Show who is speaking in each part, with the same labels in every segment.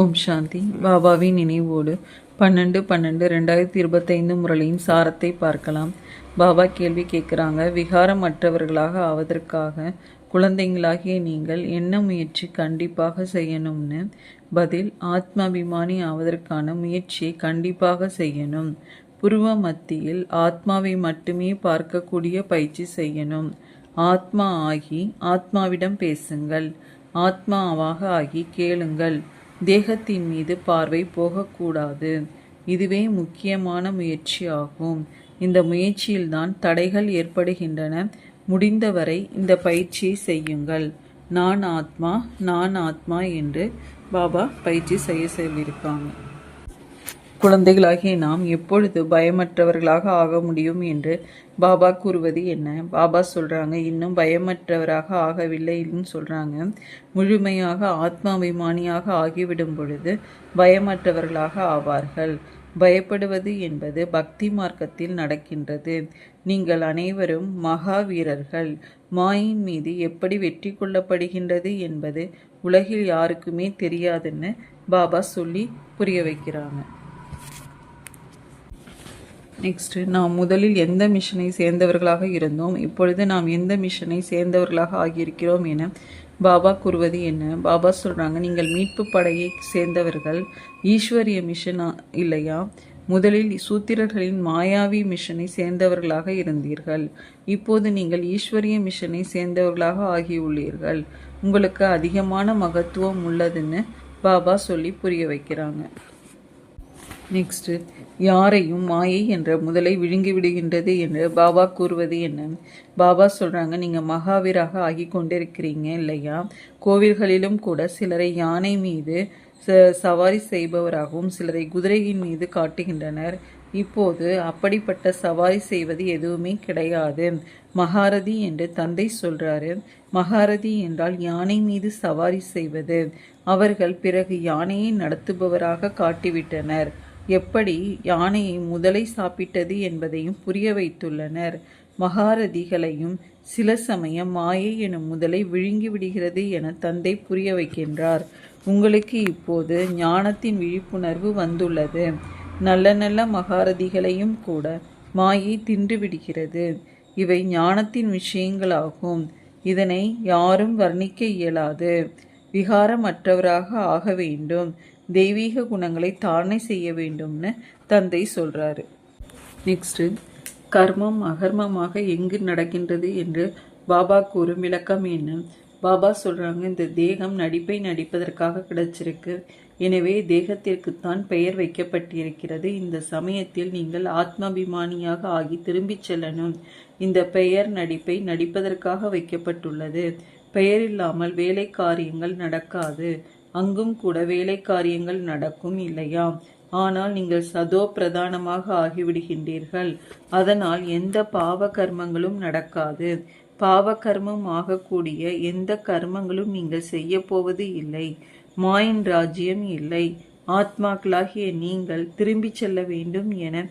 Speaker 1: ஓம் சாந்தி. பாபாவின் நினைவோடு 12/12/2025 முரளியின் சாரத்தை பார்க்கலாம். பாபா கேள்வி கேட்குறாங்க. விகாரமற்றவர்களாக ஆவதற்காக குழந்தைங்களாகிய நீங்கள் என்ன முயற்சி கண்டிப்பாக செய்யணும்னு. பதில்: ஆத்மாபிமானி ஆவதற்கான முயற்சியை கண்டிப்பாக செய்யணும். புருவ மத்தியில் ஆத்மாவை மட்டுமே பார்க்கக்கூடிய பயிற்சி செய்யணும். ஆத்மா ஆகி ஆத்மாவிடம் பேசுங்கள். ஆத்மாவாக ஆகி கேளுங்கள். தேகத்தின் மீது பார்வை போகக்கூடாது. இதுவே முக்கியமான முயற்சி ஆகும். இந்த முயற்சியில்தான் தடைகள் ஏற்படுகின்றன. முடிந்தவரை இந்த பயிற்சியை செய்யுங்கள். நான் ஆத்மா, நான் ஆத்மா என்று பாபா பயிற்சி செய்ய சொல்லியிருக்காங்க. குழந்தைகளாகிய நாம் எப்பொழுது பயமற்றவர்களாக ஆக முடியும் என்று பாபா கூறுவது என்ன? பாபா சொல்கிறாங்க, இன்னும் பயமற்றவராக ஆகவில்லைன்னு சொல்கிறாங்க. முழுமையாக ஆத்மாபிமானியாக ஆகிவிடும் பொழுது பயமற்றவர்களாக ஆவார்கள். பயப்படுவது என்பது பக்தி மார்க்கத்தில் நடக்கின்றது. நீங்கள் அனைவரும் மகா வீரர்கள். மாயின் மீது எப்படி வெற்றி கொள்ளப்படுகின்றது என்பது உலகில் யாருக்குமே தெரியாதுன்னு பாபா சொல்லி புரிய வைக்கிறாங்க. நெக்ஸ்ட்டு, நாம் முதலில் எந்த மிஷனை சேர்ந்தவர்களாக இருந்தோம், இப்பொழுது நாம் எந்த மிஷனை சேர்ந்தவர்களாக ஆகியிருக்கிறோம் என பாபா கூறுவது என்ன? பாபா சொல்கிறாங்க, நீங்கள் மீட்பு படையை சேர்ந்தவர்கள். ஈஸ்வரிய மிஷன் இல்லையா? முதலில் சூத்திரர்களின் மாயாவி மிஷனை சேர்ந்தவர்களாக இருந்தீர்கள். இப்போது நீங்கள் ஈஸ்வரிய மிஷனை சேர்ந்தவர்களாக ஆகியுள்ளீர்கள். உங்களுக்கு அதிகமான மகத்துவம் உள்ளதுன்னு பாபா சொல்லி புரிய வைக்கிறாங்க. நெக்ஸ்ட்டு, யாரையும் மாயை என்ற முதலை விழுங்கி விடுகின்றது என்று பாபா கூறுவது என்ன? பாபா சொல்கிறாங்க, நீங்கள் மகாவீராக ஆகி கொண்டிருக்கிறீங்க இல்லையா? கோவில்களிலும் கூட சிலரை யானை மீது சவாரி செய்பவராகவும் சிலரை குதிரையின் மீது காட்டுகின்றனர். இப்போது அப்படிப்பட்ட சவாரி செய்வது எதுவுமே கிடையாது. மகாரதி என்று தந்தை சொல்றாரு. மகாரதி என்றால் யானை மீது சவாரி செய்வது. அவர்கள் பிறகு யானையை நடத்துபவராக காட்டிவிட்டனர். எப்படி யானையை முதலை சாப்பிட்டது என்பதையும் புரிய வைத்துள்ளனர். மகாரதிகளையும் சில சமயம் மாயை எனும் முதலை விழுங்கி விடுகிறது என தந்தை புரிய வைக்கின்றார். உங்களுக்கு இப்போது ஞானத்தின் விழிப்புணர்வு வந்துள்ளது. நல்ல நல்ல மகாரதிகளையும் கூட மாயை தின்று விடுகிறது. இவை ஞானத்தின் விஷயங்களாகும். இதனை யாரும் வர்ணிக்க இயலாது. விகாரமற்றவராக ஆக வேண்டும். தெய்வீக குணங்களை தாரணை செய்ய வேண்டும்னு தந்தை சொல்றாரு. நெக்ஸ்ட், கர்மம் அகர்மமாக எங்கு நடக்கின்றது என்று பாபா கூறும் விளக்கம் என்ன? பாபா சொல்றாங்க, இந்த தேகம் நடிப்பை நடிப்பதற்காக கிடைச்சிருக்கு. எனவே தேகத்திற்குத்தான் பெயர் வைக்கப்பட்டிருக்கிறது. இந்த சமயத்தில் நீங்கள் ஆத்மாபிமானியாக ஆகி திரும்பி செல்லணும். இந்த பெயர் நடிப்பை நடிப்பதற்காக வைக்கப்பட்டுள்ளது. பெயர் இல்லாமல் வேலை காரியங்கள் நடக்காது. அங்கும் கூட வேலை காரியங்கள் நடக்கும் இல்லையா? ஆனால் நீங்கள் சதோ பிரதானமாக ஆகிவிடுகின்றீர்கள். அதனால் எந்த பாவ கர்மங்களும் நடக்காது. பாவ கர்மம் ஆகக்கூடிய எந்த கர்மங்களும் நீங்கள் செய்ய போவது இல்லை. மாயின் ராஜ்யம் இல்லை. ஆத்மாக்களாகிய நீங்கள் திரும்பி செல்ல வேண்டும் என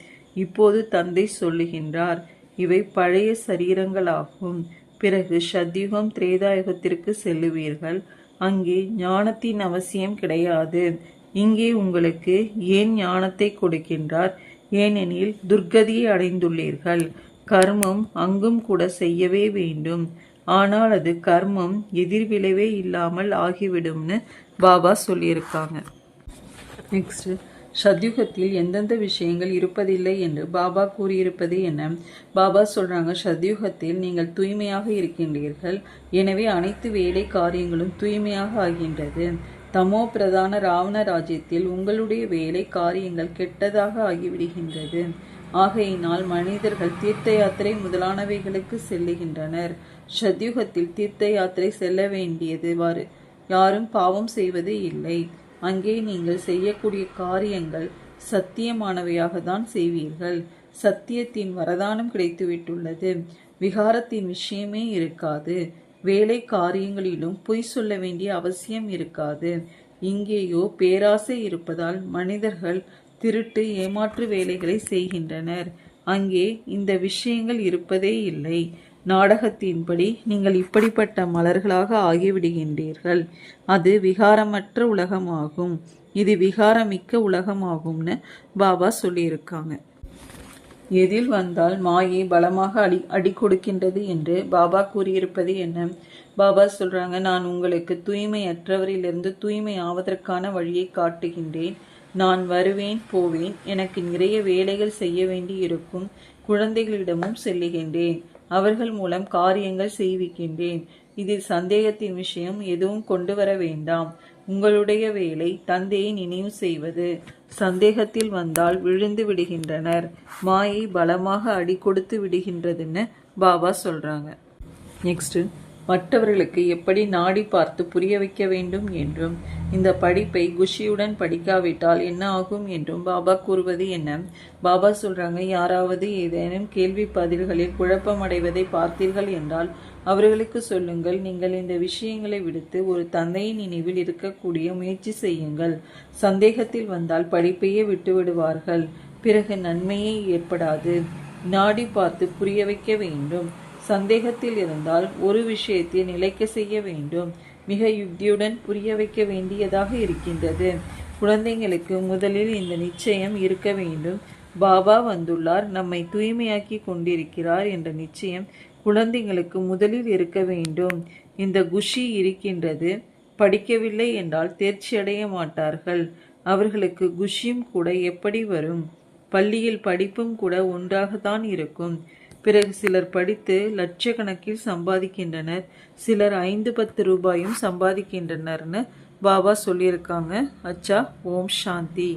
Speaker 1: இப்போது தந்தை சொல்லுகின்றார். இவை பழைய சரீரங்களாகும். பிறகு சத்யுகம் திரேதாயுகத்திற்கு செல்லுவீர்கள். அங்கே ஞானத்தின் அவசியம் கிடையாது. இங்கே உங்களுக்கு ஏன் ஞானத்தை கொடுக்கின்றார்? ஏனெனில் துர்கதியை அடைந்துள்ளீர்கள். கர்மம் அங்கும் கூட செய்யவே வேண்டும். ஆனால் அது கர்மம் எதிர்விளைவே இல்லாமல் ஆகிவிடும்னு பாபா சொல்லியிருக்காங்க. நெக்ஸ்ட், சத்யுகத்தில் எந்தெந்த விஷயங்கள் இருப்பதில்லை என்று பாபா கூறியிருப்பது என்ன? பாபா சொல்றாங்க, சத்யுகத்தில் நீங்கள் தூய்மையாக இருக்கின்றீர்கள். எனவே அனைத்து வேலை காரியங்களும் தூய்மையாக ஆகின்றது. தமோ பிரதான ராவண ராஜ்யத்தில் உங்களுடைய வேலை காரியங்கள் கெட்டதாக ஆகிவிடுகின்றது. ஆகையினால் மனிதர்கள் தீர்த்த யாத்திரை முதலானவைகளுக்கு செல்லுகின்றனர். சத்யுகத்தில் தீர்த்த யாத்திரை செல்ல வேண்டியது யாரும் பாவம் செய்வது இல்லை. அங்கே நீங்கள் செய்யக்கூடிய காரியங்கள் சத்தியமானவையாக தான் செய்வீர்கள். சத்தியத்தின் வரதானம் கிடைத்துவிட்டுள்ளது. விகாரத்தின் விஷயமே இருக்காது. வேலை காரியங்களிலும் பொய் சொல்ல வேண்டிய அவசியம் இருக்காது. இங்கேயோ பேராசை இருப்பதால் மனிதர்கள் திருட்டு ஏமாற்று வேலைகளை செய்கின்றனர். அங்கே இந்த விஷயங்கள் இருப்பதே இல்லை. நாடகத்தின்படி நீங்கள் இப்படிப்பட்ட மலர்களாக ஆகிவிடுகின்றீர்கள். அது விகாரமற்ற உலகமாகும். இது விகாரமிக்க உலகமாகும்னு பாபா சொல்லியிருக்காங்க. எதில் வந்தால் மாயை பலமாக அடி கொடுக்கின்றது என்று பாபா கூறியிருப்பது என்ன? பாபா சொல்றாங்க, நான் உங்களுக்கு தூய்மையற்றவரிலிருந்து தூய்மை ஆவதற்கான வழியை காட்டுகின்றேன். நான் வருவேன் போவேன், எனக்கு நிறைய வேலைகள் செய்ய வேண்டி இருக்கும். குழந்தைகளிடமும் செல்லுகின்றேன், அவர்கள் மூலம் காரியங்கள் செய்விக்கின்றேன். இதில் சந்தேகத்தின் விஷயம் எதுவும் கொண்டு வர வேண்டாம். உங்களுடைய வேலை தந்தையை நினைவு செய்வது. சந்தேகத்தில் வந்தால் விழுந்து விடுகின்றனர். மாயை பலமாக அடி கொடுத்து விடுகின்றதுன்னு பாபா சொல்றாங்க. நெக்ஸ்ட், மற்றவர்களுக்கு எப்படி நாடி பார்த்து புரிய வைக்க வேண்டும் என்றும் இந்த படிப்பை குஷியுடன் படிக்காவிட்டால் என்ன ஆகும் என்றும் பாபா கூறுவது என்ன? பாபா சொல்றாங்க, யாராவது ஏதேனும் கேள்வி பதில்களில் குழப்பமடைவதை பார்த்தீர்கள் என்றால் அவர்களுக்கு சொல்லுங்கள், நீங்கள் இந்த விஷயங்களை விடுத்து ஒரு தந்தையின் நினைவில் இருக்கக்கூடிய முயற்சி செய்யுங்கள். சந்தேகத்தில் வந்தால் படிப்பையே விட்டு விடுவார்கள், பிறகு நன்மையே ஏற்படாது. நாடி பார்த்து புரிய வைக்க வேண்டும். சந்தேகத்தில் இருந்தால் ஒரு விஷயத்தை நிலைக்க செய்ய வேண்டும். மிக யுக்தியுடன் புரிய வைக்க வேண்டியதாக இருக்கின்றது. குழந்தைங்களுக்கு முதலில் இந்த நிச்சயம் இருக்க வேண்டும். பாபா வந்துள்ளார், நம்மை தூய்மையாக்கி கொண்டிருக்கிறார் என்ற நிச்சயம் குழந்தைங்களுக்கு முதலில் இருக்க வேண்டும். இந்த குஷி இருக்கின்றது. படிக்கவில்லை என்றால் தேர்ச்சியடைய மாட்டார்கள். அவர்களுக்கு குஷியும் கூட எப்படி வரும்? பள்ளியில் படிப்பும் கூட ஒன்றாகத்தான் இருக்கும். பிறகு சிலர் படித்து லட்சக்கணக்கில் சம்பாதிக்கின்றனர், சிலர் 5-10 ரூபாயும் சம்பாதிக்கின்றனர்னு பாபா சொல்லியிருக்காங்க. அச்சா, ஓம் சாந்தி.